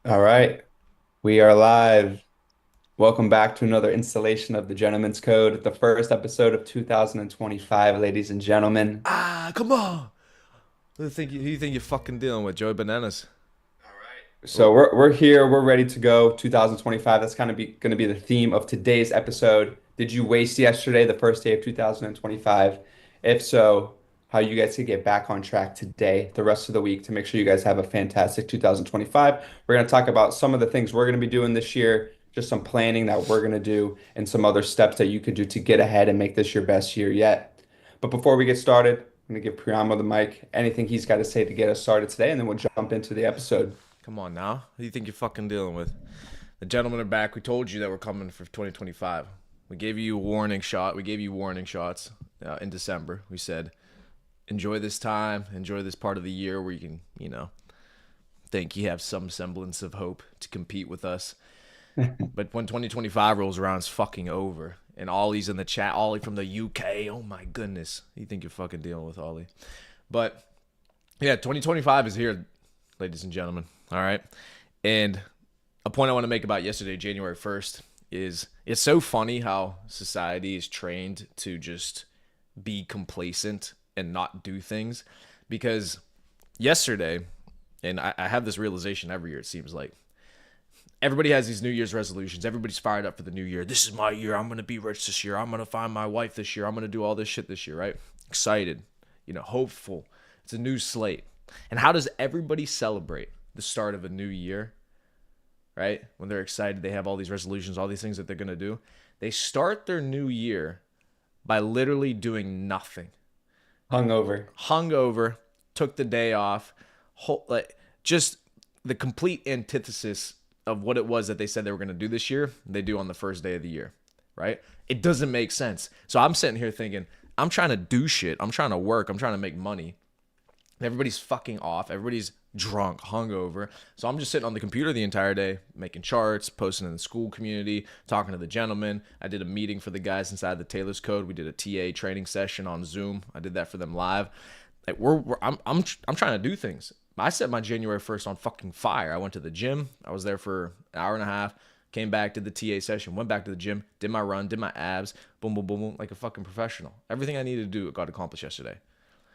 All right, we are live. Welcome back to another installation of the Gentleman's Code, the first episode of 2025, ladies and gentlemen. Come on. Who you think you're fucking dealing with, Joey Bananas? So we're here, we're ready to go. 2025. That's kind of going to be the theme of today's episode. Did you waste yesterday, the first day of 2025? If so, how you guys can get back on track today, the rest of the week, to make sure you guys have a fantastic 2025. We're going to talk about some of the things we're going to be doing this year, just some planning that we're going to do, and some other steps that you could do to get ahead and make this your best year yet. But before we get started, I'm going to give Priyamo the mic. Anything he's got to say to get us started today, and then we'll jump into the episode. Come on now. Who do you think you're fucking dealing with? The gentlemen are back. We told you that we're coming for 2025. We gave you a warning shot. We gave you warning shots in December. We said, enjoy this time, enjoy this part of the year where you can, think you have some semblance of hope to compete with us. But when 2025 rolls around, it's fucking over. And Ollie's in the chat. Ollie from the UK. Oh my goodness. You think you're fucking dealing with Ollie? But yeah, 2025 is here, ladies and gentlemen. All right. And a point I want to make about yesterday, January 1st, is it's so funny how society is trained to just be complacent and not do things. Because yesterday, and I have this realization every year, it seems like, everybody has these New Year's resolutions. Everybody's fired up for the new year. This is my year. I'm going to be rich this year. I'm going to find my wife this year. I'm going to do all this shit this year, right? Excited, hopeful. It's a new slate. And how does everybody celebrate the start of a new year, right? When they're excited, they have all these resolutions, all these things that they're going to do. They start their new year by literally doing nothing. Hungover. Hungover, took the day off, just the complete antithesis of what it was that they said they were going to do this year, they do on the first day of the year, right? It doesn't make sense. So I'm sitting here thinking, I'm trying to do shit. I'm trying to work. I'm trying to make money. Everybody's fucking off. Everybody's drunk, hungover. So I'm just sitting on the computer the entire day, making charts, posting in the school community, talking to the gentlemen. I did a meeting for the guys inside the Taylor's Code. We did a TA training session on Zoom. I did that for them live. Like I'm trying to do things. I set my January 1st on fucking fire. I went to the gym. I was there for an hour and a half. Came back, did the TA session, went back to the gym, did my run, did my abs, boom, boom, boom, boom, like a fucking professional. Everything I needed to do got accomplished yesterday.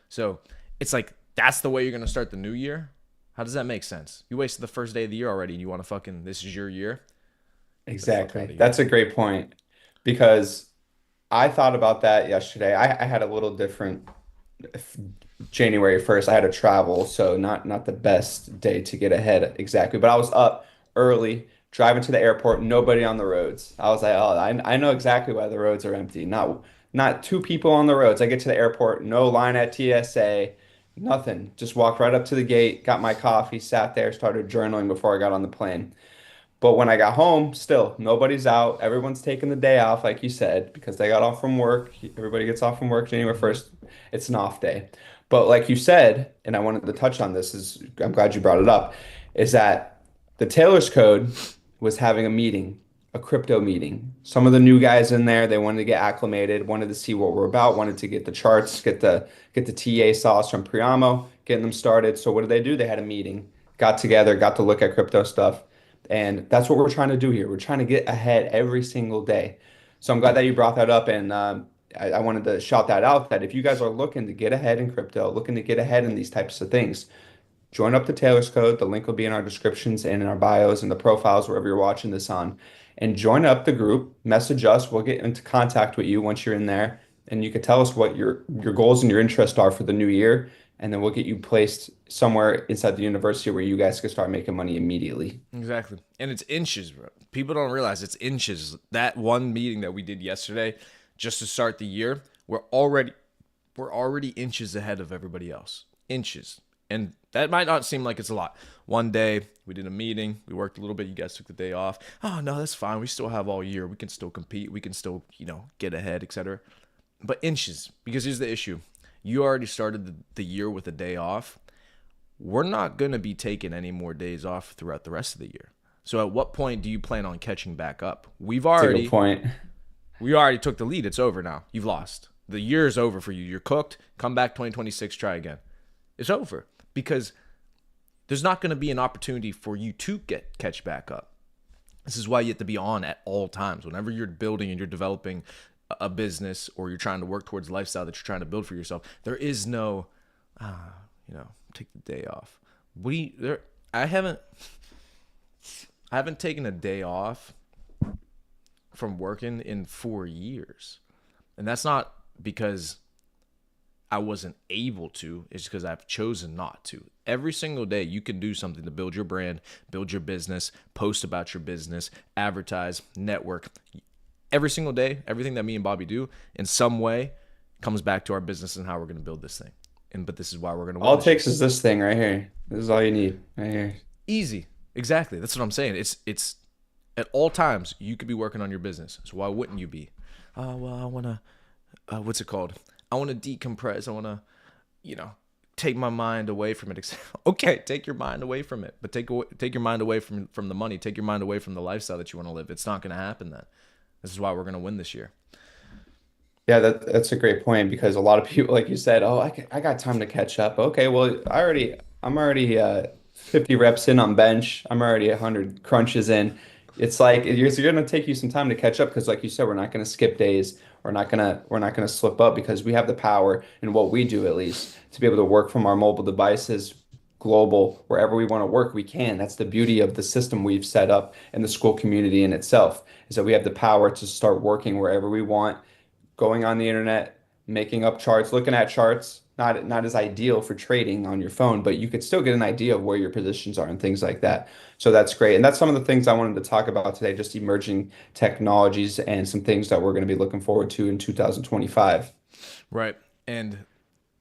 So it's like, that's the way you're going to start the new year? How does that make sense? You wasted the first day of the year already and you want to fucking, this is your year? Get the fuck out Exactly. of here. That's a great point because I thought about that yesterday. I had a little different January 1st. I had to travel, so not the best day to get ahead exactly. But I was up early, driving to the airport, nobody on the roads. I was like, oh, I know exactly why the roads are empty. Not two people on the roads. I get to the airport, no line at TSA, nothing. Just walked right up to the gate, got my coffee, sat there, started journaling before I got on the plane. But when I got home, still nobody's out. Everyone's taking the day off, like you said, because they got off from work. Everybody gets off from work January Mm-hmm. 1st. It's an off day. But like you said, and I wanted to touch on this, is I'm glad you brought it up, is that the Taylor's Code was having a meeting, a crypto meeting. Some of the new guys in there, they wanted to get acclimated, wanted to see what we're about, wanted to get the charts, get the TA sauce from Priamo, getting them started. So what did they do? They had a meeting, got together, got to look at crypto stuff. And that's what we're trying to do here. We're trying to get ahead every single day. So I'm glad that you brought that up. And I wanted to shout that out that if you guys are looking to get ahead in crypto, looking to get ahead in these types of things, join up the Taylor's Code. The link will be in our descriptions and in our bios and the profiles, wherever you're watching this on. And join up the group, message us. We'll get into contact with you once you're in there. And you can tell us what your goals and your interests are for the new year. And then we'll get you placed somewhere inside the university where you guys can start making money immediately. Exactly. And it's inches, bro. People don't realize it's inches. That one meeting that we did yesterday, just to start the year, we're already inches ahead of everybody else. Inches. And that might not seem like it's a lot. One day we did a meeting, we worked a little bit, you guys took the day off. Oh no, that's fine. We still have all year. We can still compete. We can still, get ahead, etc. But inches, because here's the issue. You already started the year with a day off. We're not going to be taking any more days off throughout the rest of the year. So at what point do you plan on catching back up? That's a good point. We already took the lead. It's over now. You've lost. The year is over for you. You're cooked. Come back 2026, try again. It's over because there's not going to be an opportunity for you to get catch back up. This is why you have to be on at all times. Whenever you're building and you're developing a business, or you're trying to work towards the lifestyle that you're trying to build for yourself, there is no, take the day off. We there. I haven't. I haven't taken a day off from working in 4 years, and that's not because I wasn't able to. It's because I've chosen not to. Every single day, you can do something to build your brand, build your business, post about your business, advertise, network. Every single day, everything that me and Bobby do in some way comes back to our business and how we're going to build this thing. But this is why we're going to win All it this year. takes is this thing right here. This is all you need right here. Easy. Exactly. That's what I'm saying. It's at all times you could be working on your business. So why wouldn't you be? Well, I want to what's it called? I want to decompress. I want to, take my mind away from it. Okay, take your mind away from it, but take your mind away from the money. Take your mind away from the lifestyle that you want to live. It's not going to happen then. This is why we're going to win this year. Yeah, that's a great point because a lot of people, like you said, oh, I got time to catch up. Okay, well, I'm already 50 reps in on bench. I'm already 100 crunches in. It's like you're going to take you some time to catch up because, like you said, we're not going to skip days. We're not gonna slip up because we have the power in what we do at least to be able to work from our mobile devices, global, wherever we want to work, we can. That's the beauty of the system we've set up in the school community in itself, is that we have the power to start working wherever we want, going on the internet, making up charts, looking at charts, not as ideal for trading on your phone, but you could still get an idea of where your positions are and things like that. So that's great. And that's some of the things I wanted to talk about today, just emerging technologies and some things that we're going to be looking forward to in 2025. Right. And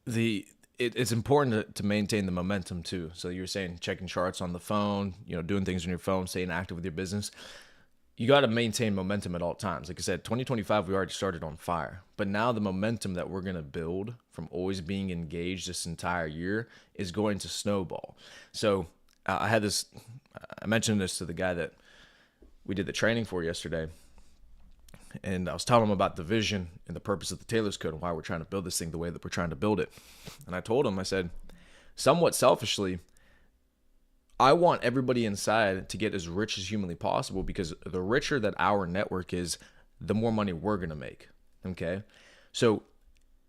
it's important to maintain the momentum too. So you're saying checking charts on the phone, doing things on your phone, staying active with your business. You got to maintain momentum at all times. Like I said, 2025, we already started on fire. But now the momentum that we're going to build from always being engaged this entire year is going to snowball. So I mentioned this to the guy that we did the training for yesterday. And I was telling him about the vision and the purpose of the Taylor's Code and why we're trying to build this thing the way that we're trying to build it. And I told him, I said, somewhat selfishly, I want everybody inside to get as rich as humanly possible because the richer that our network is, the more money we're going to make. Okay. So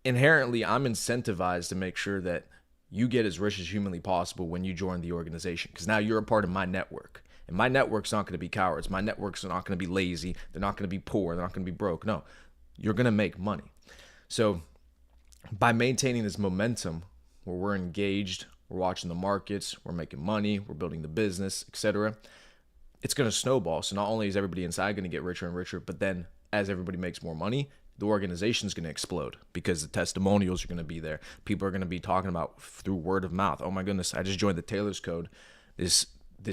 inherently, I'm incentivized to make sure that you get as rich as humanly possible when you join the organization because now you're a part of my network. And my network's not going to be cowards. My networks are not going to be lazy. They're not going to be poor. They're not going to be broke. No, you're going to make money. So by maintaining this momentum where we're engaged, we're watching the markets, we're making money, we're building the business, etc., it's going to snowball. So not only is everybody inside going to get richer and richer, but then as everybody makes more money, the organization is going to explode because the testimonials are going to be there. People are going to be talking about through word of mouth. Oh my goodness, I just joined the Taylor's Code. This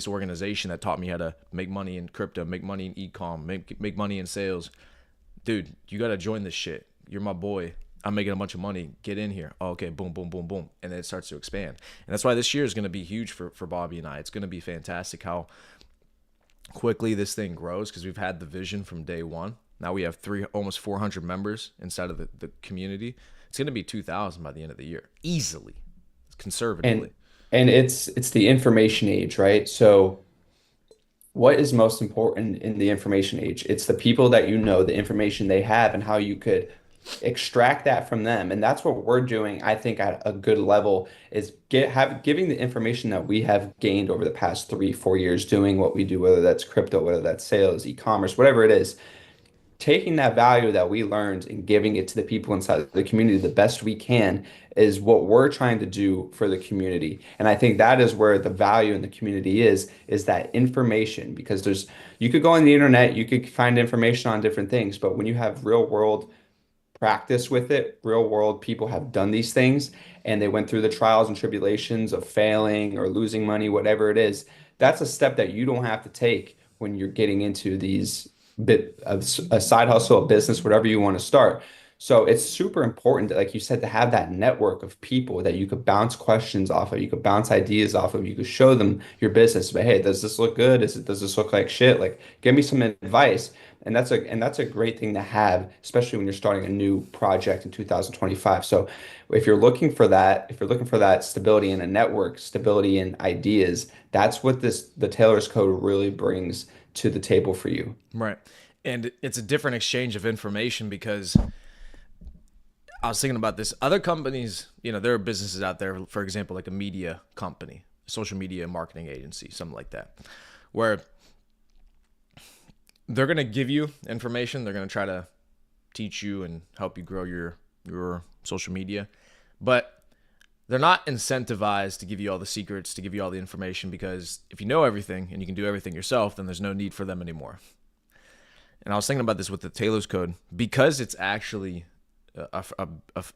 organization that taught me how to make money in crypto, make money in e-com, make money in sales. Dude, you got to join this shit. You're my boy. I'm making a bunch of money. Get in here. Oh, okay, boom, boom, boom, boom. And then it starts to expand. And that's why this year is going to be huge for Bobby and I. It's going to be fantastic how quickly this thing grows because we've had the vision from day one. Now we have almost 400 members inside of the community. It's going to be 2,000 by the end of the year, easily, And conservatively. and it's the information age, right? So what is most important in the information age? It's the people that you know, the information they have, and how you could extract that from them. And that's what we're doing, I think, at a good level is giving the information that we have gained over the past 3, 4 years doing what we do, whether that's crypto, whether that's sales, e-commerce, whatever it is, taking that value that we learned and giving it to the people inside the community the best we can is what we're trying to do for the community. And I think that is where the value in the community is that information because you could go on the internet, you could find information on different things, but when you have real world practice with it, real world people have done these things and they went through the trials and tribulations of failing or losing money, whatever it is, that's a step that you don't have to take when you're getting into these bit of a side hustle, a business, whatever you want to start. So it's super important, like you said, to have that network of people that you could bounce questions off of, you could bounce ideas off of, you could show them your business. But hey, does this look good? Does this look like shit? Like, give me some advice. And that's a great thing to have, especially when you're starting a new project in 2025. So if you're looking for that stability in a network, stability in ideas, that's what the Taylor's Code really brings to the table for you. Right. And it's a different exchange of information because I was thinking about this. Other companies, there are businesses out there, for example, like a media company, social media marketing agency, something like that, where they're going to give you information. They're going to try to teach you and help you grow your social media. But they're not incentivized to give you all the secrets, to give you all the information, because if you know everything and you can do everything yourself, then there's no need for them anymore. And I was thinking about this with the Taylor's Code because it's actually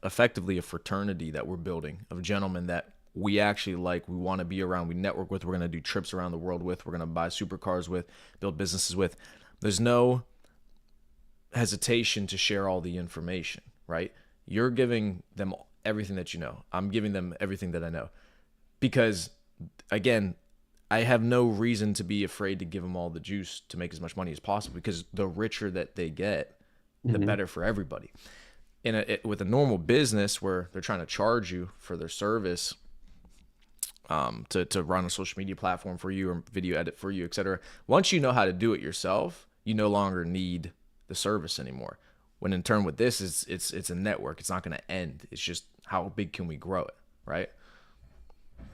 effectively a fraternity that we're building of gentlemen that we actually like, we want to be around, we network with, we're going to do trips around the world with, we're going to buy supercars with, build businesses with. There's no hesitation to share all the information, right? You're giving them everything that you know. I'm giving them everything that I know. Because, again, I have no reason to be afraid to give them all the juice to make as much money as possible because the richer that they get, the Mhm. better for everybody. With a normal business where they're trying to charge you for their service, to run a social media platform for you or video edit for you, etc. Once you know how to do it yourself, you no longer need the service anymore. When in turn with this, it's a network. It's not going to end. It's just how big can we grow it, right?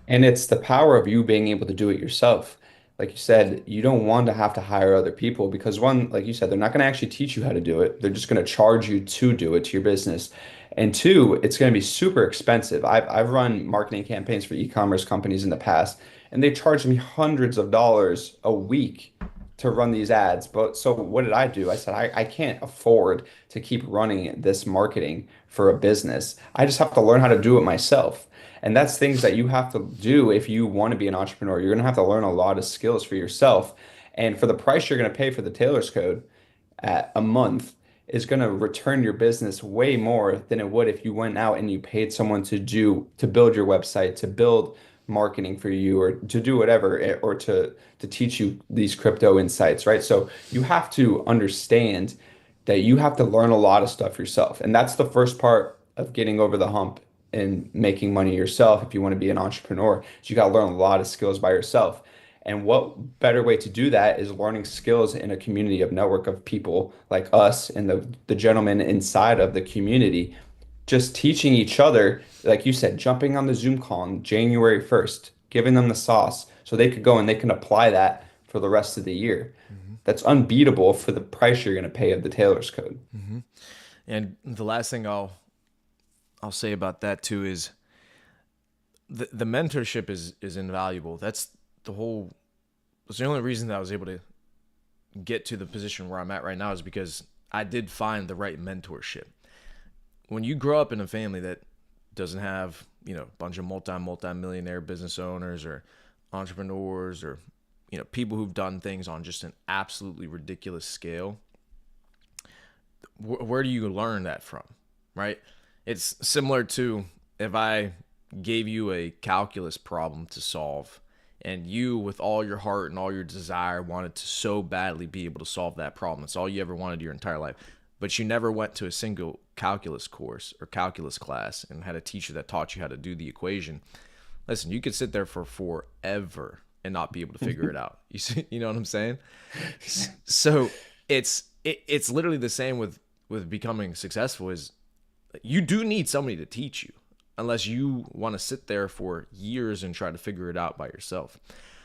And it's the power of you being able to do it yourself. Like you said, you don't want to have to hire other people because one, like you said, they're not going to actually teach you how to do it. They're just going to charge you to do it to your business. And two, it's going to be super expensive. I've run marketing campaigns for e-commerce companies in the past, and they charged me hundreds of dollars a week to run these ads. But so what did I do? I said, I can't afford to keep running this marketing for a business. I just have to learn how to do it myself. And that's things that you have to do if you want to be an entrepreneur. You're going to have to learn a lot of skills for yourself. And for the price you're going to pay for the Taylor's Code at a month is going to return your business way more than it would if you went out and you paid someone to build your website, to build marketing for you or to do whatever or to teach you these crypto insights, right? So you have to understand that you have to learn a lot of stuff yourself. And that's the first part of getting over the hump and making money yourself if you want to be an entrepreneur. So you got to learn a lot of skills by yourself. And what better way to do that is learning skills in a community of network of people like us and the gentlemen inside of the community, just teaching each other, like you said, jumping on the Zoom call on January 1st, giving them the sauce so they could go and they can apply that for the rest of the year. Mm-hmm. That's unbeatable for the price you're going to pay of the Taylor's Code. Mm-hmm. And the last thing I'll say about that too is the mentorship is invaluable. The whole. That's the only reason that I was able to get to the position where I'm at right now is because I did find the right mentorship. When you grow up in a family that doesn't have a bunch of multi-millionaire business owners or entrepreneurs or people who've done things on just an absolutely ridiculous scale, where do you learn that from, right? It's similar to if I gave you a calculus problem to solve and you with all your heart and all your desire wanted to so badly be able to solve that problem. It's all you ever wanted your entire life. But you never went to a single calculus course or calculus class and had a teacher that taught you how to do the equation. Listen, you could sit there for forever and not be able to figure it out. You know what I'm saying? So it's literally the same with becoming successful. Is you do need somebody to teach you unless you want to sit there for years and try to figure it out by yourself.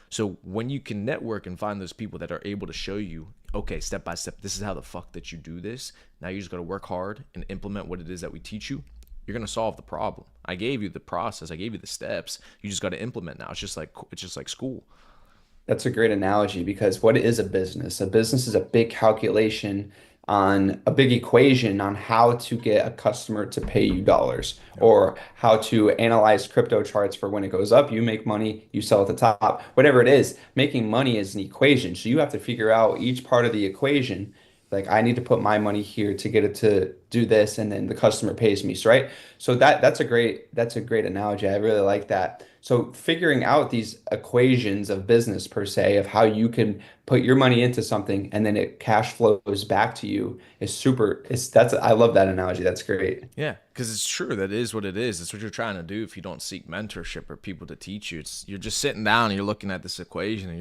So when you can network and find those people that are able to show you, okay, step by step, this is how the fuck that you do this. Now you just got to work hard and implement what it is that we teach you. You're going to solve the problem. I gave you the process. I gave you the steps. You just got to implement now. It's just like school. That's a great analogy because what is a business? A business is a big calculation on a big equation on how to get a customer to pay you dollars Yep. or how to analyze crypto charts for when it goes up, you make money, you sell at the top. Whatever it is, making money is an equation. So you have to figure out each part of the equation Like I need to put my money here to get it to do this, and then the customer pays me. So, right? So that's a great analogy. I really like that. So figuring out these equations of business per se, of how you can put your money into something and then it cash flows back to you is super. I love that analogy. That's great. Yeah, because it's true. That is what it is. It's what you're trying to do if you don't seek mentorship or people to teach you. It's you're just sitting down and you're looking at this equation and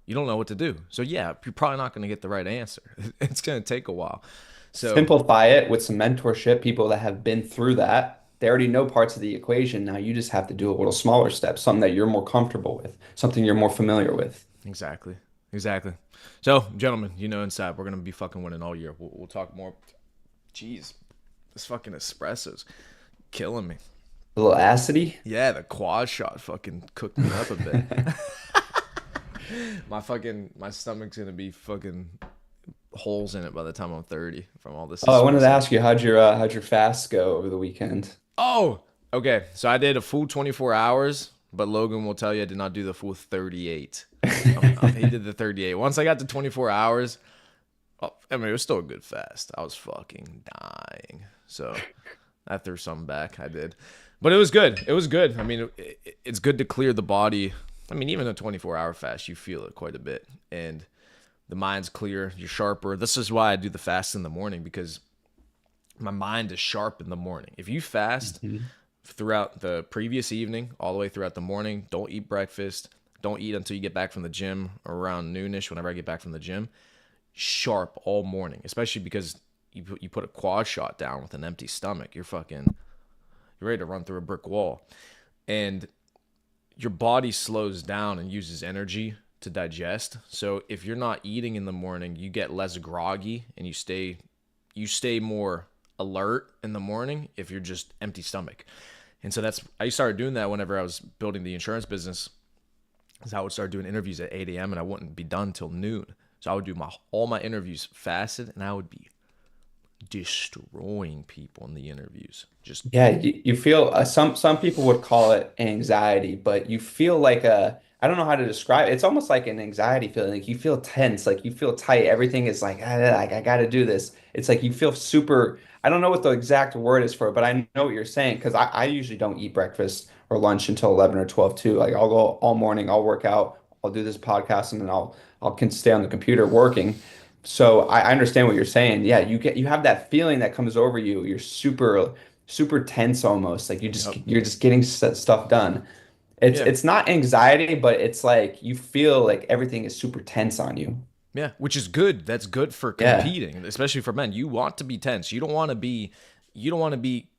you don't know what to do. So yeah, you're probably not going to get the right answer. It's going to take a while. So Simplify it with some mentorship, people that have been through that. They already know parts of the equation. Now you just have to do a little smaller steps, something that you're more comfortable with, something you're more familiar with. exactly, exactly. So gentlemen, inside we're going to be fucking winning all year. We'll talk more. Jeez, this fucking espresso's killing me. A little acidity. Yeah, the quad shot fucking cooked me up a bit. My stomach's gonna be fucking holes in it by the time I'm 30 from all this Oh, I wanted to espresso. ask you, how'd your fast go over the weekend? Oh, okay. So I did a full 24 hours, but Logan will tell you I did not do the full 38. He did the 38. Once I got to 24 hours, I mean, it was still a good fast. I was fucking dying. So I threw some back. I did. But it was good. It was good. I mean, it's good to clear the body. I mean, even a 24-hour fast, you feel it quite a bit. And the mind's clear. You're sharper. This is why I do the fast in the morning, because my mind is sharp in the morning. If you fast Mhm. throughout the previous evening, all the way throughout the morning, don't eat breakfast. Don't eat until you get back from the gym around noonish, whenever I get back from the gym. Sharp all morning, especially because you put a quad shot down with an empty stomach. You're ready to run through a brick wall. And your body slows down and uses energy to digest. So if you're not eating in the morning, you get less groggy and you stay more alert in the morning if you're just empty stomach. And so I started doing that whenever I was building the insurance business. So I would start doing interviews at 8 a.m. and I wouldn't be done till noon. So I would do all my interviews fasted, and I would be destroying people in the interviews. Just Yeah, you feel some people would call it anxiety, but you feel like I don't know how to describe it. It's almost like an anxiety feeling. Like you feel tense, like you feel tight. Everything is like I got to do this. It's like you feel super. I don't know what the exact word is for it, but I know what you're saying because I usually don't eat breakfast or lunch until 11 or 12 too. Like I'll go all morning, I'll work out, I'll do this podcast, and then I'll can stay on the computer working. So I understand what you're saying. Yeah, you have that feeling that comes over you. You're super tense almost. Like yep. you're just getting stuff done. It's Yeah. it's not anxiety, but it's like you feel like everything is super tense on you. Yeah, which is good. That's good for Yeah. competing, especially for men. You want to be tense. You don't want to be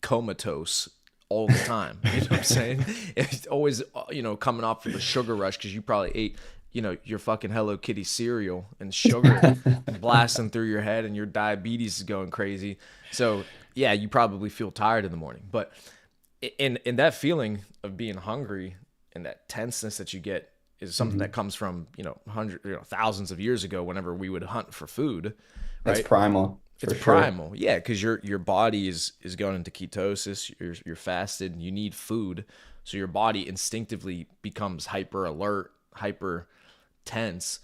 comatose all the time. You know what I'm saying? It's always coming off of a sugar rush because you probably ate your fucking Hello Kitty cereal and sugar blasting through your head and your diabetes is going crazy. So, yeah, you probably feel tired in the morning. But in that feeling of being hungry and that tenseness that you get is something that Mhm. comes from thousands of years ago whenever we would hunt for food, That's right? primal It's for sure. primal, yeah, because your body is going into ketosis. You're fasted. You need food, so your body instinctively becomes hyper alert, hyper tense,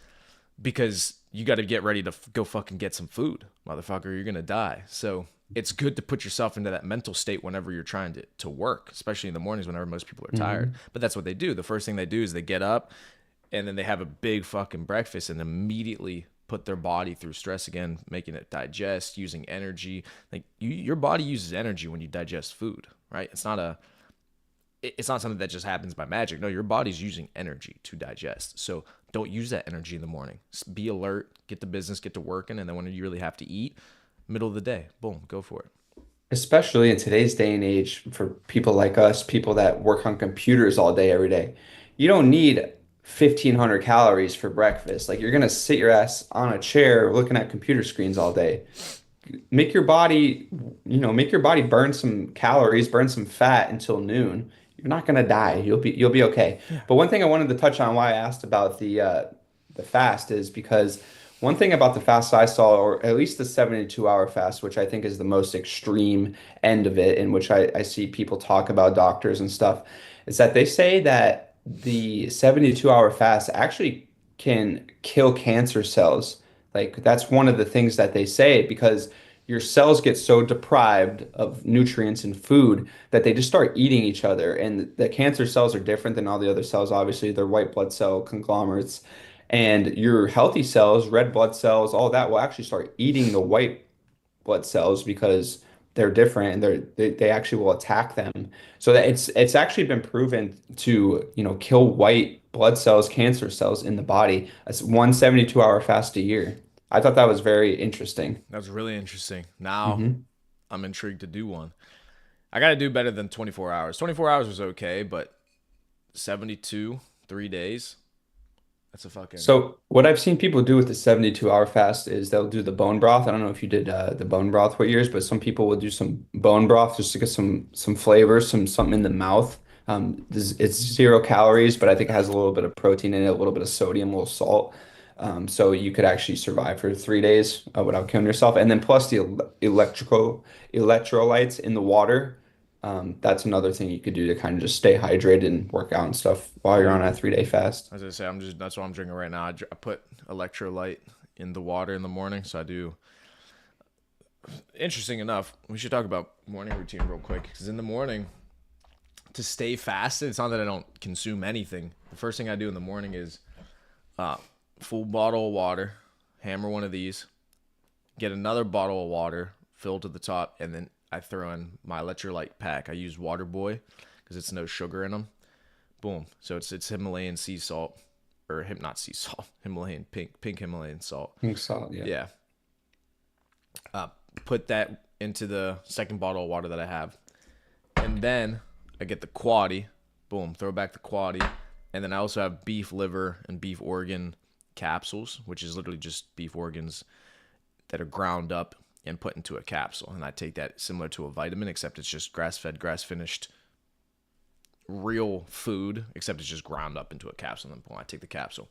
because you got to get ready to go fucking get some food, motherfucker. You're gonna die. So it's good to put yourself into that mental state whenever you're trying to work, especially in the mornings whenever most people are tired. Mhm. But that's what they do. The first thing they do is they get up and then they have a big fucking breakfast and immediately put their body through stress again, making it digest, using energy. Like your body uses energy when you digest food, right? It's not something that just happens by magic. No, your body's using energy to digest. So don't use that energy in the morning. Be alert, get the business, get to working, and then when you really have to eat, middle of the day, boom, go for it. Especially in today's day and age, for people like us, people that work on computers all day, every day, you don't need 1,500 calories for breakfast. Like you're gonna sit your ass on a chair looking at computer screens all day. Make your body, make your body burn some calories, burn some fat until noon. You're not gonna die. You'll be okay. Yeah. But one thing I wanted to touch on why I asked about the fast is because one thing about the fast I saw, or at least the 72-hour fast, which I think is the most extreme end of it, in which I see people talk about doctors and stuff, is that they say that the 72-hour fast actually can kill cancer cells Like that's one of the things that they say because your cells get so deprived of nutrients and food that they just start eating each other. And the cancer cells are different than all the other cells. Obviously, they're white blood cell conglomerates. And your healthy cells, red blood cells, all that will actually start eating the white blood cells because they're different and they actually will attack them. So that it's actually been proven to, kill white blood cells, cancer cells in the body. That's 172-hour fast a year. I thought that was very interesting. That's really interesting. Now Hmm. I'm intrigued to do one. I got to do better than 24 hours. 24 hours was okay, but 72, 3 days. That's a fucking. So what I've seen people do with the 72-hour fast is they'll do the bone broth. I don't know if you did the bone broth what years, but some people will do some bone broth just to get some flavor, something in the mouth. It's 0 calories, but I think it has a little bit of protein in it, a little bit of sodium, a little salt. So you could actually survive for 3 days without killing yourself. And then plus the electrolytes in the water. That's another thing you could do to kind of just stay hydrated and work out and stuff while you're on a 3-day fast. As I say, that's what I'm drinking right now. I put electrolyte in the water in the morning, so I do. Interesting enough, we should talk about morning routine real quick because in the morning, to stay fasted, it's not that I don't consume anything. The first thing I do in the morning is uh, full bottle of water, hammer one of these, get another bottle of water, fill to the top, and then I throw in my electrolyte pack. I use Water Boy because it's no sugar in them. Boom. So it's Himalayan sea salt, or not sea salt, Himalayan pink Himalayan salt. Pink salt, yeah. Yeah. Put that into the second bottle of water that I have, and then I get the quaddy. Boom. Throw back the quaddy, and then I also have beef liver and beef organ capsules, which is literally just beef organs that are ground up and put into a capsule. And I take that similar to a vitamin, except it's just grass-fed, grass-finished real food, except it's just ground up into a capsule. And then boom, I take the capsule.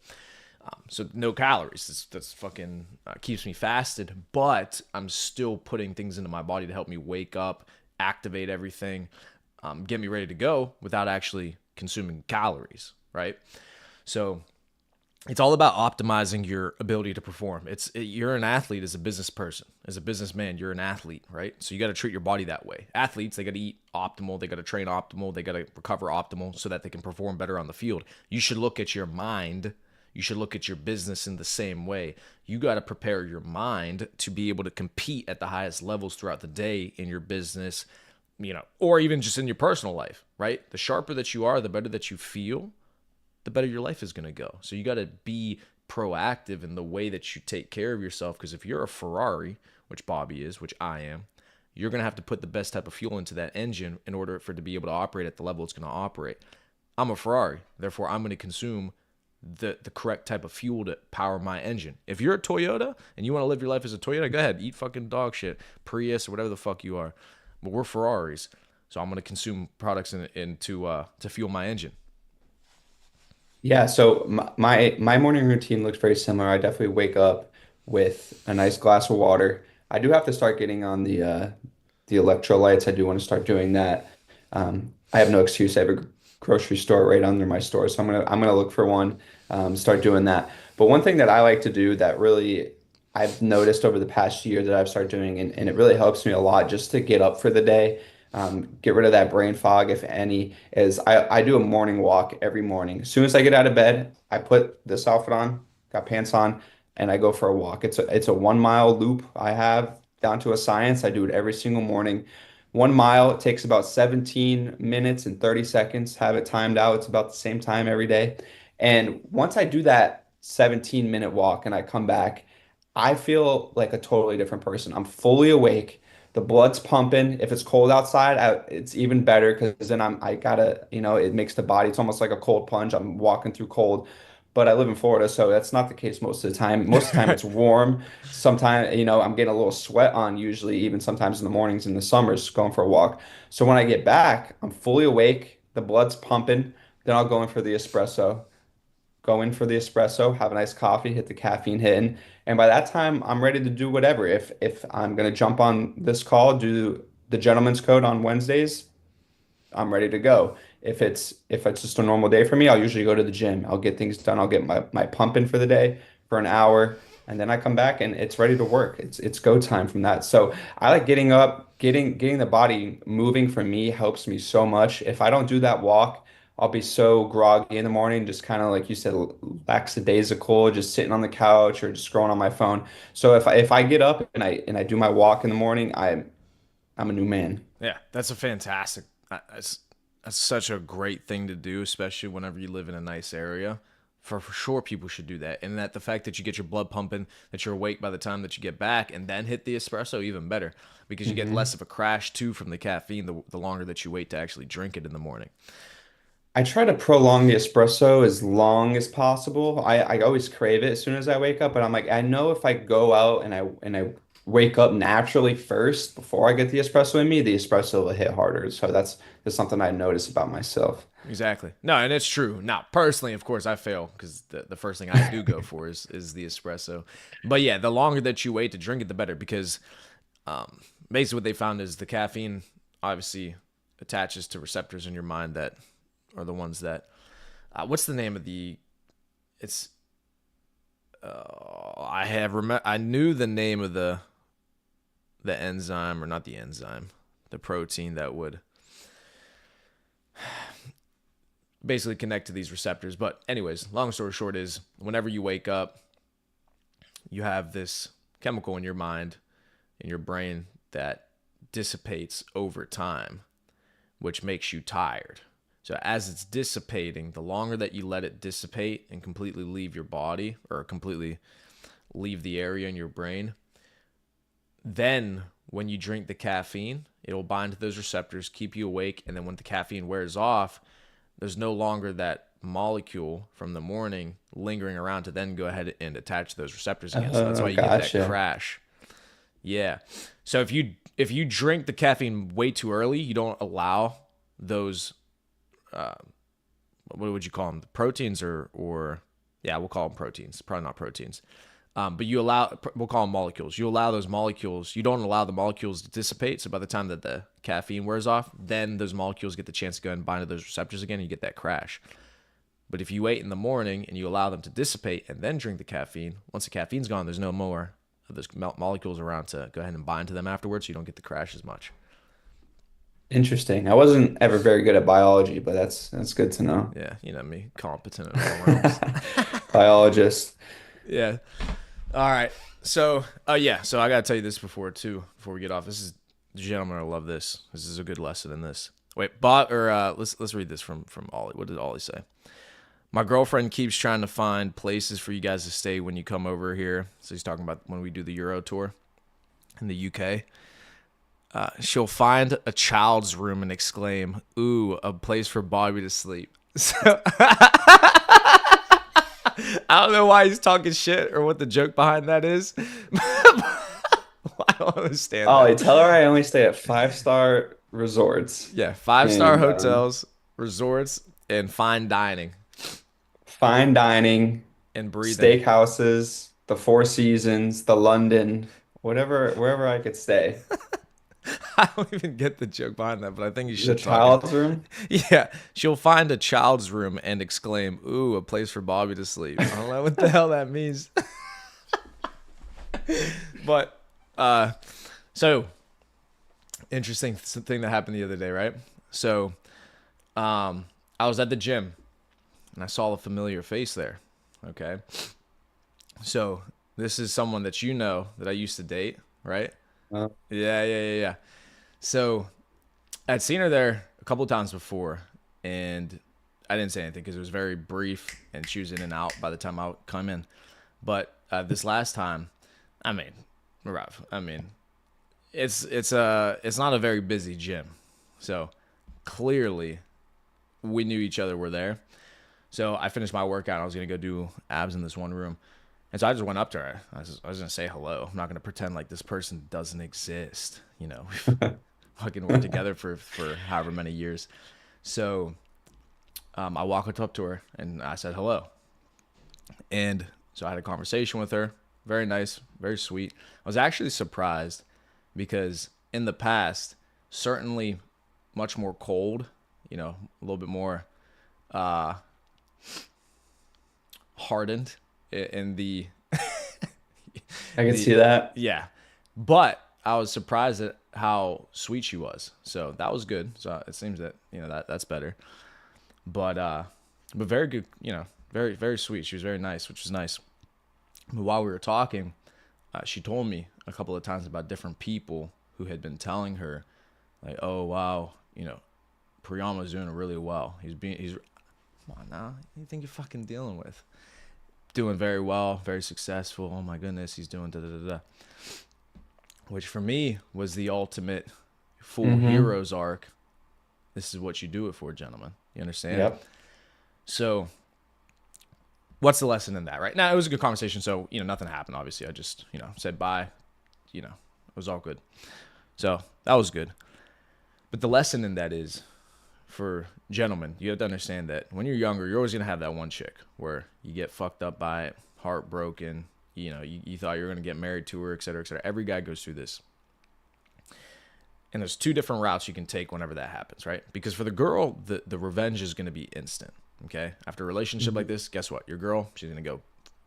So no calories. That's fucking keeps me fasted, but I'm still putting things into my body to help me wake up, activate everything, get me ready to go without actually consuming calories, right? So it's all about optimizing your ability to perform. You're an athlete as a business person, as a businessman, you're an athlete, right? So you got to treat your body that way. Athletes, they got to eat optimal, they got to train optimal, they got to recover optimal so that they can perform better on the field. You should look at your mind. You should look at your business in the same way. You got to prepare your mind to be able to compete at the highest levels throughout the day in your business, or even just in your personal life, right? The sharper that you are, the better that you feel, the better your life is going to go. So you got to be proactive in the way that you take care of yourself. Because if you're a Ferrari, which Bobby is, which I am, you're going to have to put the best type of fuel into that engine in order for it to be able to operate at the level it's going to operate. I'm a Ferrari. Therefore, I'm going to consume the correct type of fuel to power my engine. If you're a Toyota and you want to live your life as a Toyota, go ahead, eat fucking dog shit, Prius or whatever the fuck you are. But we're Ferraris, so I'm going to consume products to fuel my engine. Yeah, so my morning routine looks very similar. I definitely wake up with a nice glass of water. I do have to start getting on the electrolytes. I do want to start doing that. I have no excuse. I have a grocery store right under my store, so I'm gonna look for one, start doing that. But one thing that I like to do that really I've noticed over the past year that I've started doing, and it really helps me a lot just to get up for the day, get rid of that brain fog, if any, is I do a morning walk every morning. As soon as I get out of bed, I put this outfit on, got pants on, and I go for a walk. It's a 1 mile loop I have down to a science. I do it every single morning. 1 mile, it takes about 17 minutes and 30 seconds. Have it timed out. It's about the same time every day. And once I do that 17-minute walk and I come back, I feel like a totally different person. I'm fully awake. The blood's pumping. If it's cold outside, it's even better because then I gotta, it makes the body, it's almost like a cold plunge. I'm walking through cold. But I live in Florida, so that's not the case most of the time. Most of the time it's warm. Sometimes, I'm getting a little sweat on usually, even sometimes in the mornings in the summers going for a walk. So when I get back, I'm fully awake, the blood's pumping. Then I'll go in for the espresso. Go in for the espresso, have a nice coffee, hit the caffeine hitting. And by that time, I'm ready to do whatever. If I'm gonna jump on this call, do the gentleman's code on Wednesdays, I'm ready to go. If it's just a normal day for me, I'll usually go to the gym. I'll get things done. I'll get my pump in for the day for an hour. and then I come back and it's ready to work. It's go time from that. So I like getting up, getting the body moving for me helps me so much. If I don't do that walk, I'll be so groggy in the morning, just kind of like you said, lackadaisical, just sitting on the couch or just scrolling on my phone. So if I get up and I do my walk in the morning, I'm a new man. Yeah, that's a fantastic. That's such a great thing to do, especially whenever you live in a nice area. For sure, people should do that, and that the fact that you get your blood pumping, that you're awake by the time that you get back, and then hit the espresso, even better, because you get less hmm of a crash too from the caffeine the longer that you wait to actually drink it in the morning. I try to prolong the espresso as long as possible. I always crave it as soon as I wake up, but I'm like, I know if I go out and I wake up naturally first before I get the espresso in me, the espresso will hit harder. So that's just something I notice about myself. Exactly. No, and it's true. Now, personally, of course, I fail because the first thing I do go for is the espresso. But yeah, the longer that you wait to drink it, the better because basically what they found is the caffeine obviously attaches to receptors in your mind that are the ones that what's the name of the it's I knew the name of the enzyme, or not the enzyme, the protein that would basically connect to these receptors. But anyways, long story short is whenever you wake up, you have this chemical in your mind, in your brain, that dissipates over time, which makes you tired. So as it's dissipating, the longer that you let it dissipate and completely leave your body or completely leave the area in your brain, then when you drink the caffeine, it'll bind to those receptors, keep you awake, and then when the caffeine wears off, there's no longer that molecule from the morning lingering around to then go ahead and attach to those receptors again. So that's why Oh, you get that gotcha. crash. Yeah. So if you drink the caffeine way too early, you don't allow those uh, what would you call them? Proteins or yeah, we'll call them proteins. Probably not proteins. But we'll call them molecules. You allow those molecules, you don't allow the molecules to dissipate. So by the time that the caffeine wears off, then those molecules get the chance to go and bind to those receptors again and you get that crash. But if you wait in the morning and you allow them to dissipate and then drink the caffeine, once the caffeine's gone, there's no more of those molecules around to go ahead and bind to them afterwards. So you don't get the crash as much. Interesting. I wasn't ever very good at biology, but that's good to know. Yeah, you know me, competent in all realms. Biologist. Yeah. All right. So, yeah. So I gotta tell you this before we get off. This is, gentlemen, I love this. This is a good lesson in this. Wait, let's read this from Ollie. What did Ollie say? My girlfriend keeps trying to find places for you guys to stay when you come over here. So he's talking about when we do the Euro tour in the UK. She'll find a child's room and exclaim, "Ooh, a place for Bobby to sleep." So I don't know why he's talking shit or what the joke behind that is. I don't understand Ollie, that. tell her I only stay at five-star resorts Yeah, 5-star and hotels, resorts, and fine dining fine dining, and breathing. steakhouses, the Four Seasons, the London, whatever, wherever I could stay. I don't even get the joke behind that, but I think you The should talk it. child's room? Yeah, she'll find a child's room and exclaim, "Ooh, a place for Bobby to sleep." I don't know what the hell that means. But so interesting thing that happened the other day, right? So I was at the gym and I saw a familiar face there. Okay. So this is someone that you know that I used to date, right? Uh, Yeah. So I'd seen her there a couple of times before, and I didn't say anything because it was very brief, and she was in and out by the time I would come in. But this last time, I mean, Rav, I mean, it's not a very busy gym, so clearly we knew each other were there. So I finished my workout. I was gonna go do abs in this one room, and so I just went up to her. I was gonna say hello. I'm not gonna pretend like this person doesn't exist. You know, we've fucking worked together for however many years. So I walked up to her and I said hello, and so I had a conversation with her. Very nice, very sweet. I was actually surprised because in the past, certainly much more cold. You know, a little bit more hardened in the I can The see that. yeah, but I was surprised at how sweet she was. So that was good. So it seems that that's better. But very good. Very sweet. She was very nice, which was nice. But while we were talking, she told me a couple of times about different people who had been telling her, like, "Oh wow, Priyama's doing really well. He's come on now. What do you think you're fucking dealing with? Doing very well, very successful. Oh my goodness, he's doing da da da da." Which for me was the ultimate full Mm-hmm. hero's arc. This is what you do it for, gentlemen. You understand? Yep. So, what's the lesson in that, right? Now, it was a good conversation. So, nothing happened, obviously. I just, said bye. It was all good. So, that was good. But the lesson in that is for gentlemen, you have to understand that when you're younger, you're always going to have that one chick where you get fucked up by it, heartbroken. You thought you were going to get married to her, et cetera, et cetera. Every guy goes through this. And there's two different routes you can take whenever that happens, right? Because for the girl, the revenge is going to be instant. Okay. After a relationship like this, guess what? Your girl, she's going to go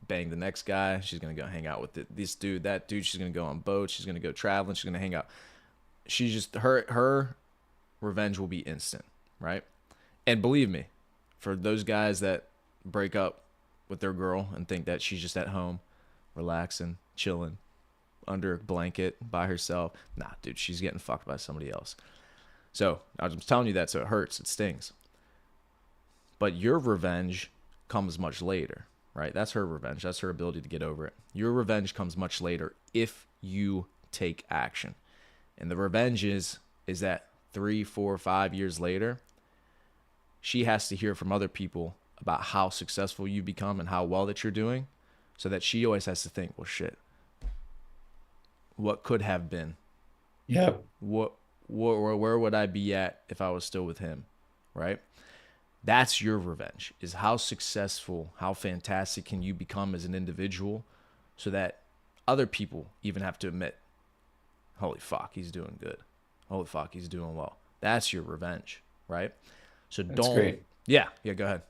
bang the next guy. She's going to go hang out with this dude, that dude. She's going to go on boats. She's going to go traveling. She's going to hang out. She's just, her revenge will be instant, right? And believe me, for those guys that break up with their girl and think that she's just at home, relaxing, chilling, under a blanket by herself. Nah, dude, she's getting fucked by somebody else. So I'm telling you that, so it hurts, it stings. But your revenge comes much later, right? That's her revenge. That's her ability to get over it. Your revenge comes much later if you take action. And the revenge is that 3, 4, 5 years later, she has to hear from other people about how successful you become and how well that you're doing, so that she always has to think, well, shit, what could have been? Yep. Where would I be at if I was still with him, right? That's your revenge. Is how successful, how fantastic can you become as an individual, so that other people even have to admit, holy fuck, he's doing good. Holy fuck, he's doing well. That's your revenge, right? So That's don't. great. Yeah, go ahead.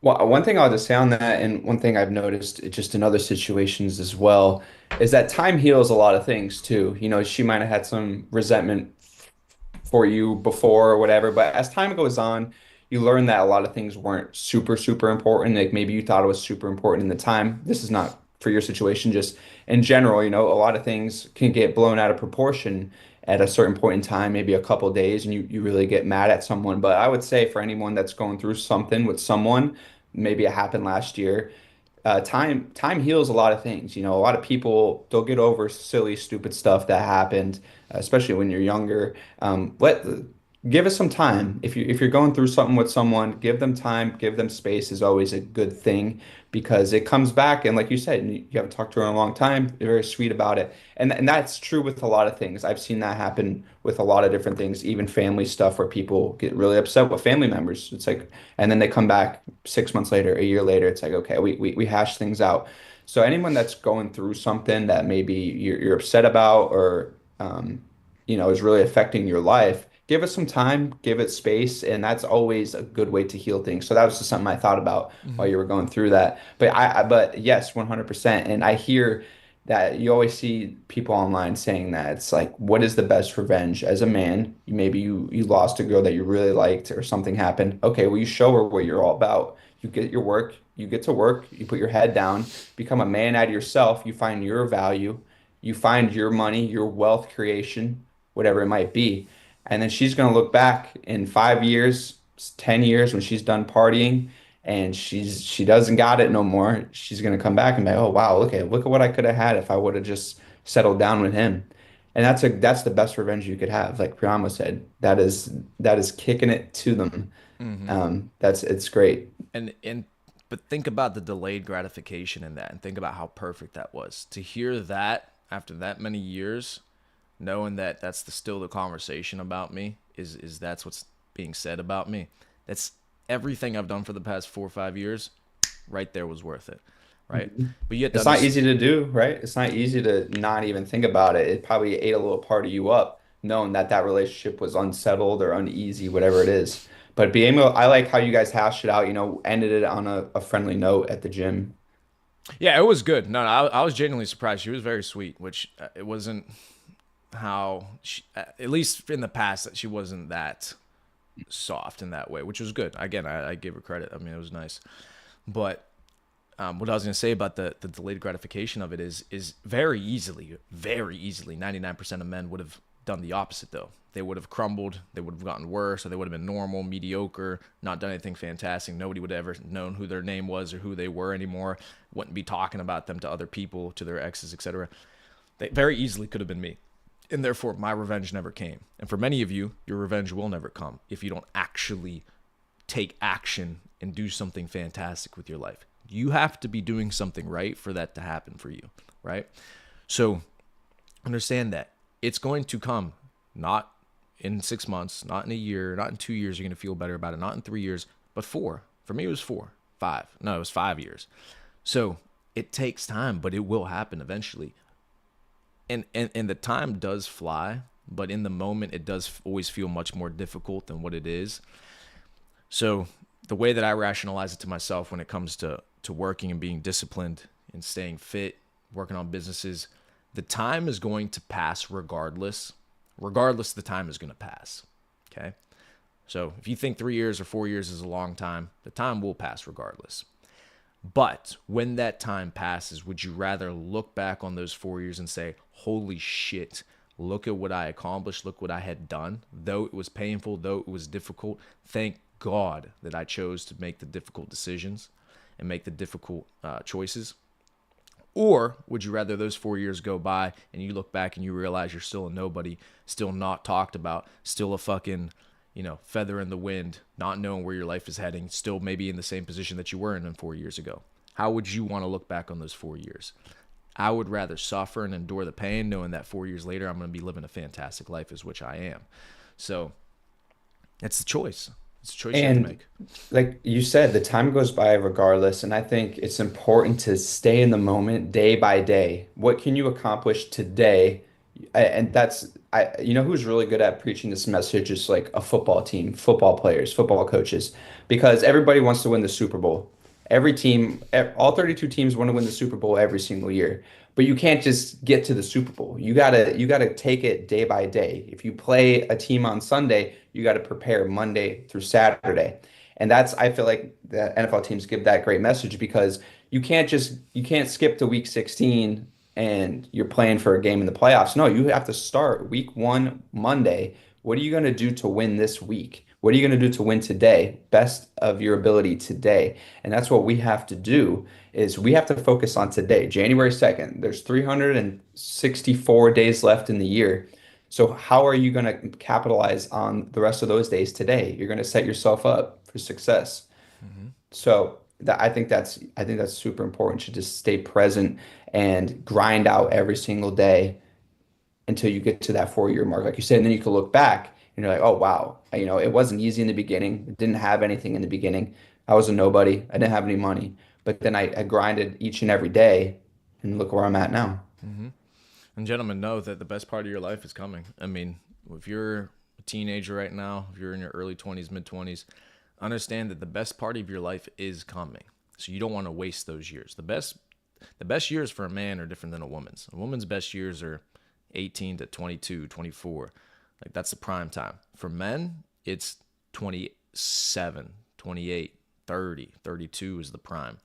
Well, one thing I'll just say on that, and one thing I've noticed just in other situations as well, is that time heals a lot of things too. She might have had some resentment for you before or whatever, but as time goes on, you learn that a lot of things weren't super, super important. Like maybe you thought it was super important in the time. This is not for your situation, just in general, a lot of things can get blown out of proportion at a certain point in time, maybe a couple days, and you really get mad at someone. But I would say for anyone that's going through something with someone, maybe it happened last year, time heals a lot of things. A lot of people they'll get over silly, stupid stuff that happened, especially when you're younger. Let Give us some time. If you're going through something with someone, give them time, give them space is always a good thing because it comes back. And like you said, you haven't talked to her in a long time. They're very sweet about it, and that's true with a lot of things. I've seen that happen with a lot of different things, even family stuff where people get really upset with family members. It's like, and then they come back 6 months later, a year later. It's like, okay, we hash things out. So anyone that's going through something that maybe you're upset about or is really affecting your life, give it some time, give it space, and that's always a good way to heal things. So that was just something I thought about while Mm-hmm. you were going through that. But yes, 100%. And I hear that you always see people online saying that it's like, what is the best revenge as a man? Maybe you lost a girl that you really liked or something happened. Okay, well, you show her what you're all about. You get your work, you get to work, you put your head down, become a man out of yourself, you find your value, you find your money, your wealth creation, whatever it might be. And then she's going to look back in 5 years, 10 years when she's done partying and she doesn't got it no more. She's going to come back and be, oh, wow, look at what I could have had if I would have just settled down with him. And that's the best revenge you could have. Like Priyama said, that is kicking it to them. Mm-hmm. It's great. And but think about the delayed gratification in that, and think about how perfect that was to hear that after that many years, knowing that that's still the conversation about me, is that's what's being said about me. That's everything I've done for the past 4 or 5 years. Right there was worth it, right? Mhm. But you have to It's not understand. easy to do, right? It's not easy to not even think about it. It probably ate a little part of you up, knowing that that relationship was unsettled or uneasy, whatever it is. But being able, I like how you guys hashed it out, ended it on a friendly note at the gym. Yeah, it was good. No, I was genuinely surprised. She was very sweet, which it wasn't how she, at least in the past, that she wasn't that soft in that way, which was good. Again, I give her credit. I mean, it was nice. But what I was going to say about the delayed gratification of it is very easily, 99% of men would have done the opposite though. They would have crumbled, they would have gotten worse, or they would have been normal, mediocre, not done anything fantastic. Nobody would have ever known who their name was or who they were anymore. Wouldn't be talking about them to other people, to their exes, etc. They very easily could have been me. And therefore, my revenge never came. And for many of you, your revenge will never come if you don't actually take action and do something fantastic with your life. You have to be doing something right for that to happen for you, right? So understand that it's going to come, not in 6 months, not in a year, not in 2 years, you're going to feel better about it, not in 3 years, but four. For me, it was 4, 5. No, it was 5 years. So it takes time, but it will happen eventually. And the time does fly, but in the moment, it does always feel much more difficult than what it is. So the way that I rationalize it to myself when it comes to working and being disciplined and staying fit, working on businesses, the time is going to pass regardless. Regardless, the time is going to pass. Okay. So if you think 3 years or 4 years is a long time, the time will pass regardless. But when that time passes, would you rather look back on those 4 years and say, holy shit, look at what I accomplished, look what I had done, though it was painful, though it was difficult, thank God that I chose to make the difficult decisions and make the difficult choices? Or would you rather those 4 years go by and you look back and you realize you're still a nobody, still not talked about, still a fucking, feather in the wind, not knowing where your life is heading, still maybe in the same position that you were in 4 years ago? How would you want to look back on those 4 years? I would rather suffer and endure the pain knowing that 4 years later I'm going to be living a fantastic life, as which I am. So it's the choice. It's a choice you have to And make. like you said, the time goes by regardless. And I think it's important to stay in the moment day by day. What can you accomplish today? And that's, who's really good at preaching this message is like a football team, football players, football coaches, because everybody wants to win the Super Bowl. Every team, all 32 teams want to win the Super Bowl every single year. But you can't just get to the Super Bowl. You gotta take it day by day. If you play a team on Sunday, you got to prepare Monday through Saturday. And that's I feel like the NFL teams give that great message because you can't skip to week 16 and you're playing for a game in the playoffs. No, you have to start week 1 Monday. What are you going to do to win this week? What are you going to do to win today? Best of your ability today. And that's what we have to do is we have to focus on today, January 2nd. There's 364 days left in the year. So how are you going to capitalize on the rest of those days today? You're going to set yourself up for success. Mm-hmm. So I think that's super important to just stay present and grind out every single day until you get to that 4 year mark, like you said, and then you can look back and you're like, oh wow, it wasn't easy in the beginning. I didn't have anything in the beginning. I was a nobody. I didn't have any money, but then I grinded each and every day, and look where I'm at now. Mm-hmm. And gentlemen, know that the best part of your life is coming. I mean, if you're a teenager right now, if you're in your early 20s, mid 20s, understand that the best part of your life is coming. So you don't want to waste those years. The best years for a man are different than a woman's. A woman's best years are 18 to 22, 24. Like that's the prime time. For men, it's 27, 28, 30, 32 is the prime.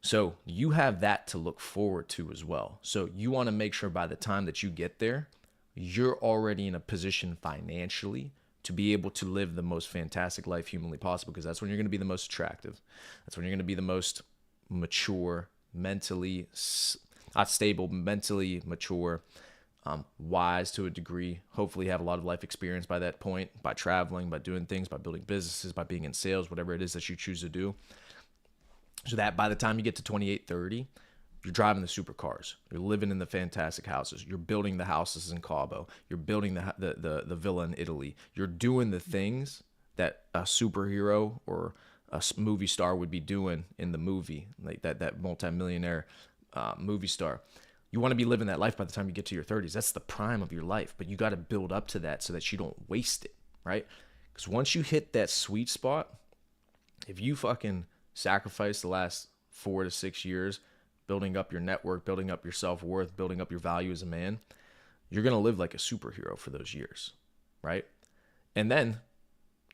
So you have that to look forward to as well. So you want to make sure by the time that you get there, you're already in a position financially to be able to live the most fantastic life humanly possible, because that's when you're going to be the most attractive. That's when you're going to be the most mature, mentally, not stable, mentally mature, wise to a degree. Hopefully, have a lot of life experience by that point, by traveling, by doing things, by building businesses, by being in sales, whatever it is that you choose to do. So that by the time you get to 28, 30, you're driving the supercars. You're living in the fantastic houses. You're building the houses in Cabo. You're building the villa in Italy. You're doing the things that a superhero or a movie star would be doing in the movie, like that multimillionaire movie star. You want to be living that life by the time you get to your 30s. That's the prime of your life, but you got to build up to that so that you don't waste it, right? Because once you hit that sweet spot, if you fucking sacrifice the last 4 to 6 years building up your network, building up your self-worth, building up your value as a man, you're going to live like a superhero for those years, right? And then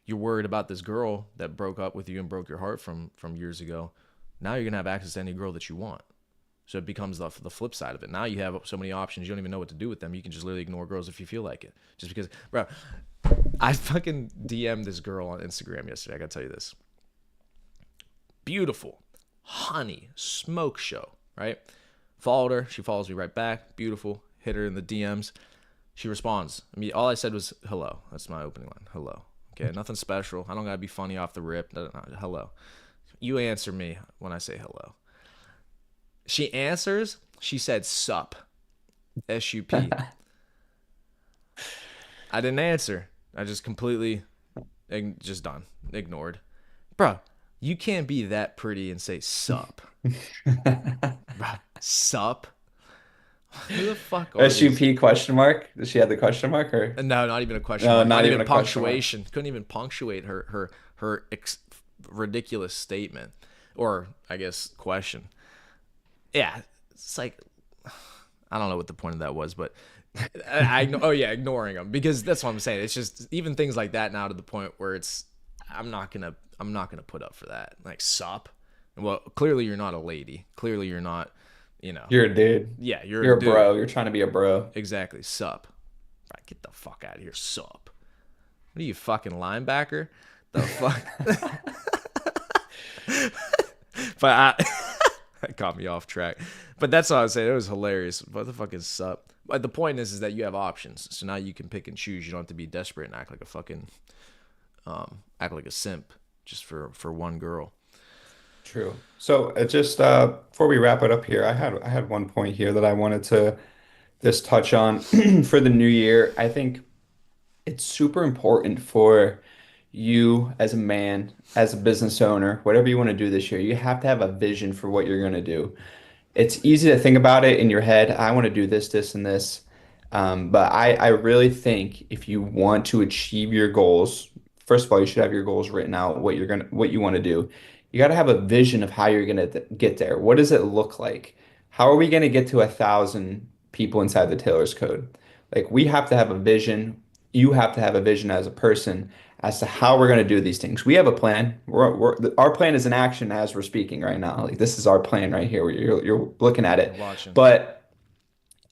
you're worried about this girl that broke up with you and broke your heart from years ago. Now you're going to have access to any girl that you want. So it becomes the flip side of it. Now you have so many options, you don't even know what to do with them. You can just literally ignore girls if you feel like it. Just because, bro, I fucking DM'd this girl on Instagram yesterday. I got to tell you this. Beautiful, honey, smoke show, right? Followed her. She follows me right back. Beautiful. Hit her in the DMs. She responds. I mean, all I said was hello. That's my opening line. Hello. Okay, nothing special. I don't got to be funny off the rip. No, hello. You answer me when I say hello. She answers. She said sup. S-U-P. I didn't answer. I just completely just done. Ignored. Bro, you can't be that pretty and say sup. Bro, sup? Who the fuck are these? SUP question mark? Does she have the question mark or? No, not even a question No, mark. not Not even even a question mark. punctuation. Couldn't even punctuate her ridiculous statement, or I guess question. Yeah, it's like I don't know what the point of that was, but oh yeah, ignoring them, because that's what I'm saying. It's just even things like that now to the point where it's I'm not gonna put up for that. Like sup. Well, clearly you're not a lady. Clearly you're not. You're a dude. Yeah, you're You're a a dude. bro. You're trying to be a bro. Exactly. Sup. Right, get the fuck out of here. Sup. What are you, fucking linebacker? The fuck? But that got me off track. But that's what I was saying. It was hilarious. What the fuck is sup? But the point is that you have options. So now you can pick and choose. You don't have to be desperate and act like a fucking act like a simp just for one girl. True. So just before we wrap it up here, I had one point here that I wanted to just touch on for the new year. I think it's super important for you as a man, as a business owner, whatever you want to do this year, you have to have a vision for what you're going to do. It's easy to think about it in your head. I want to do this, this, and this. But I really think if you want to achieve your goals, first of all, you should have your goals written out, what you want to do. You got to have a vision of how you're gonna get there. What does it look like? How are we gonna get to 1,000 people inside the Taylor's Code? Like we have to have a vision. You have to have a vision as a person as to how we're gonna do these things. We have a plan. Our plan is in action as we're speaking right now. Like this is our plan right here. You're looking at You're it. watching. But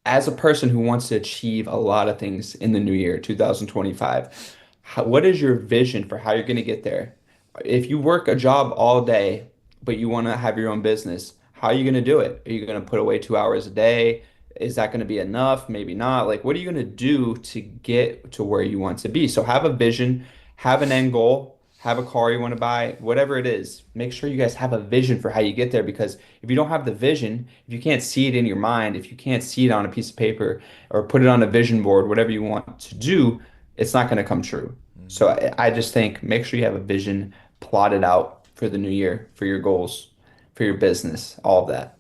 as a person who wants to achieve a lot of things in the new year, 2025, what is your vision for how you're going to get there? If you work a job all day, but you want to have your own business, how are you going to do it? Are you going to put away 2 hours a day? Is that going to be enough? Maybe not. Like, what are you going to do to get to where you want to be? So have a vision, have an end goal, have a car you want to buy, whatever it is. Make sure you guys have a vision for how you get there because if you don't have the vision, if you can't see it in your mind, if you can't see it on a piece of paper or put it on a vision board, whatever you want to do, it's not going to come true. So Hmm. I just think make sure you have a vision plotted out for the new year, for your goals, for your business, all of that.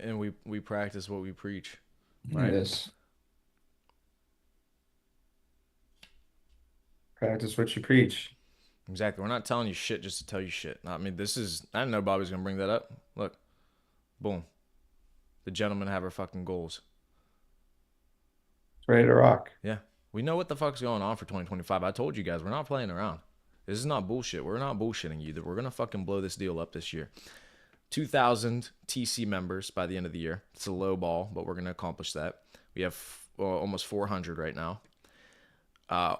And we practice what we preach, There it right? is. Practice what you preach. Exactly. We're not telling you shit just to tell you shit. I mean, this is. I didn't know Bobby's gonna bring that up. Look, boom. The gentlemen have our fucking goals. Ready to rock. Yeah, we know what the fuck's going on for 2025. I told you guys we're not playing around. This is not bullshit. We're not bullshitting you. That we're gonna fucking blow this deal up this year. 2,000 TC members by the end of the year. It's a low ball, but we're gonna accomplish that. We have almost 400 right now.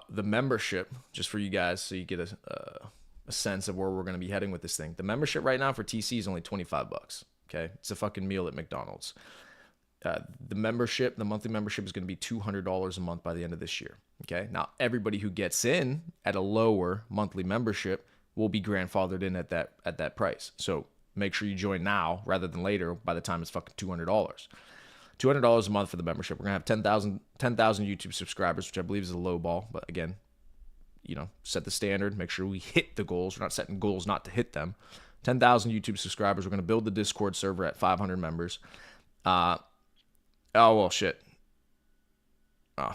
The membership, just for you guys, so you get a sense of where we're going to be heading with this thing. The membership right now for TC is only $25. Okay, it's a fucking meal at McDonald's. The monthly membership is going to be $200 a month by the end of this year. Okay, now everybody who gets in at a lower monthly membership will be grandfathered in at that price. So make sure you join now rather than later. By the time it's fucking $200. $200 a month for the membership. We're gonna have 10,000 YouTube subscribers, which I believe is a low ball. But again, set the standard. Make sure we hit the goals. We're not setting goals not to hit them. 10,000 YouTube subscribers. We're gonna build the Discord server at 500 members. Oh well, shit. Oh,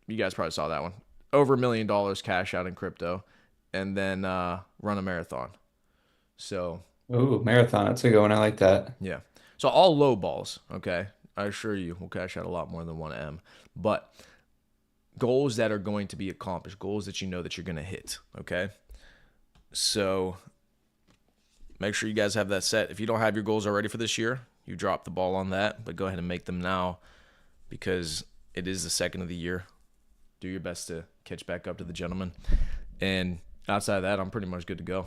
you guys probably saw that one. Over $1 million cash out in crypto, and then run a marathon. So Ooh, marathon. That's a good one. I like that. yeah. So all low balls, okay? I assure you, we'll cash out a lot more than 1M. But goals that are going to be accomplished, goals that you know that you're going to hit, okay? So make sure you guys have that set. If you don't have your goals already for this year, you drop the ball on that, but go ahead and make them now because it is the second of the year. Do your best to catch back up to the gentleman. And outside of that, I'm pretty much good to go.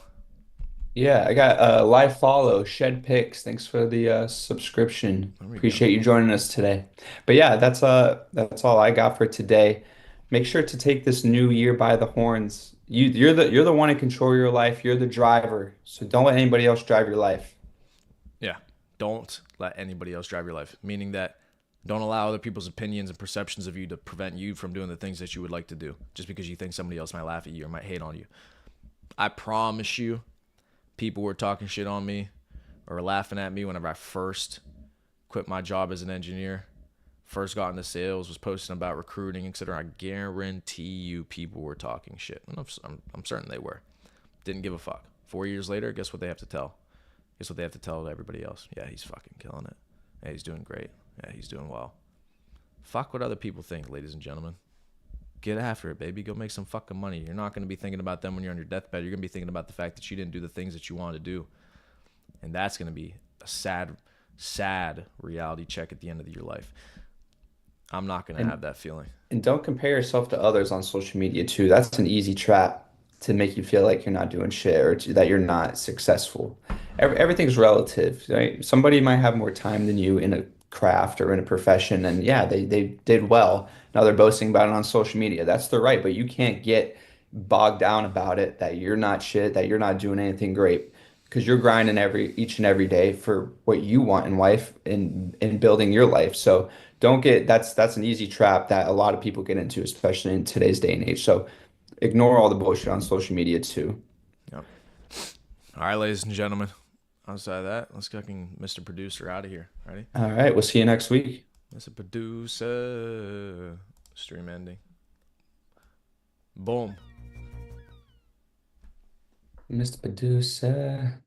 Yeah, I got live follow, Shed Pics. Thanks for the subscription. There we go. Appreciate you joining us today. But yeah, that's all I got for today. Make sure to take this new year by the horns. You're the one in control of your life. You're the driver. So don't let anybody else drive your life. Yeah. Don't let anybody else drive your life. Meaning that don't allow other people's opinions and perceptions of you to prevent you from doing the things that you would like to do just because you think somebody else might laugh at you or might hate on you. I promise you, people were talking shit on me or laughing at me whenever I first quit my job as an engineer, first got into sales, was posting about recruiting, etc. I guarantee you people were talking shit. And I'm certain they were. Didn't give a fuck. 4 years later, guess what they have to tell? Guess what they have to tell everybody else? Yeah, he's fucking killing it. Yeah, he's doing great. Yeah, he's doing well. Fuck what other people think, ladies and gentlemen. Get after it, baby. Go make some fucking money. You're not going to be thinking about them when you're on your deathbed. You're going to be thinking about the fact that you didn't do the things that you wanted to do. And that's going to be a sad, sad reality check at the end of your life. I'm not going to And have that feeling. And don't compare yourself to others on social media too. That's an easy trap to make you feel like you're not doing shit or that you're not successful. Everything's relative, right? Somebody might have more time than you in a craft or in a profession, and yeah, they did well. Now they're boasting about it on social media. That's their right, but you can't get bogged down about it that you're not shit, that you're not doing anything great because you're grinding each and every day for what you want in life and building your life. So don't get that's an easy trap that a lot of people get into, especially in today's day and age. So ignore all the bullshit on social media too. Yep. All right, ladies and gentlemen. Outside of that, let's fucking Mr. Producer out of here. Ready? All right, we'll see you next week. Mr. Producer. Stream ending. Boom. Mr. Producer.